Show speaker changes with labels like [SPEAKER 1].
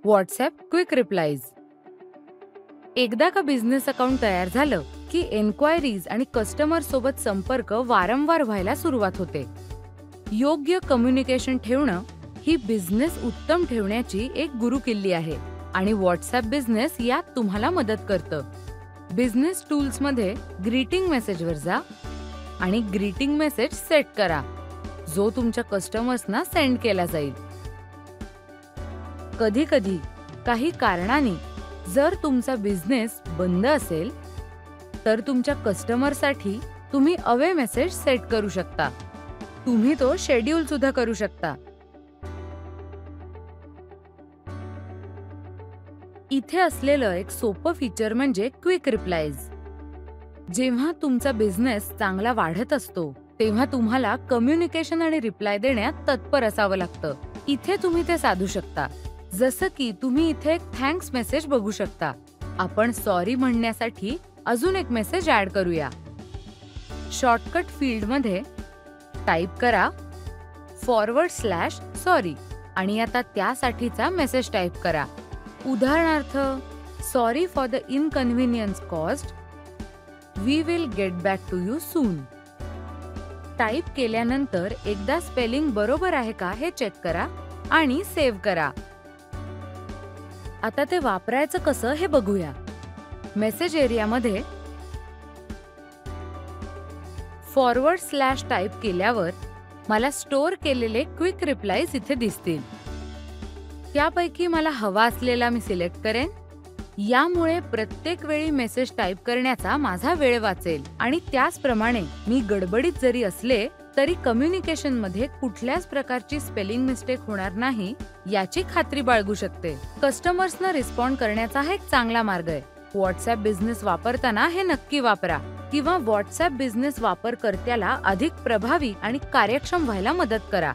[SPEAKER 1] WhatsApp quick replies. एकदा का business account तयार झालं की एन्क्वायरीज आणि कस्टमर सोबत संपर्क वारंवार व्हायला सुरुवात होते. योग्य कम्युनिकेशन ठेवणं ही बिझनेस उत्तम ठेवण्याची एक गुरुकिल्ली आहे आणि व्हॉट्सॲप बिझनेस यात तुम्हाला मदत करतं. बिझनेस टूल्समध्ये ग्रीटिंग मेसेजवर जा आणि ग्रीटिंग मेसेज सेट करा, जो तुमच्या कस्टमर्सना सेंड केला जाईल. कधी-कधी काही कारणांनी जर तुमचा बिझनेस बंद असेल तर तुमच्या कस्टमरसाठी तुम्ही अवे मेसेज सेट करू शकता. तुम्ही तो शेड्यूल सुद्धा करू शकता. इथे असलेलं एक सोपं फीचर म्हणजे क्विक रिप्लाईज. जेव्हा तुमचा बिझनेस चांगला वाढत असतो तेव्हा तुम्हाला कम्युनिकेशन आणि रिप्लाय देण्यात तत्पर असावं लागतं. इथे तुम्ही ते साधू शकता. जसं की तुम्ही इथे एक थँक्स मेसेज बघू शकता. आपण सॉरी म्हणण्यासाठी अजून एक मेसेज ऍड करूया. शॉर्टकट फील्डमध्ये टाईप करा /सॉरी आणि आता त्यासाठीचा मेसेज टाईप करा. उदाहरणार्थ, sorry for the inconvenience caused. We will get back to you soon. Type केल्यानंतर एकदा स्पेलिंग बरोबर आहे का हे चेक करा आणि सेव्ह करा. आता ते वापरायचं कसं हे बघूया. मेसेज एरियामध्ये // टाईप केल्यावर मला स्टोअर केलेले क्विक रिप्लाईज इथे दिसतील. त्यापैकी मला हवा असलेला मी सिलेक्ट करेन. यामुळे प्रत्येक वेळी मेसेज टाईप करण्याचा माझा वेळ वाचेल आणि त्याचप्रमाणे मी गडबडीत जरी असले तरी कम्युनिकेशनमध्ये कुठल्याच प्रकारची स्पेलिंग मिस्टेक होणार नाही याची खात्री बाळगू शकते. कस्टमर्सना रिस्पॉन्ड करण्याचा हा एक चांगला मार्ग आहे. व्हॉट्सॲप बिझनेस वापरताना हे नक्की वापरा किंवा व्हॉट्सॲप बिझनेस वापरकर्त्याला अधिक प्रभावी आणि कार्यक्षम व्हायला मदत करा.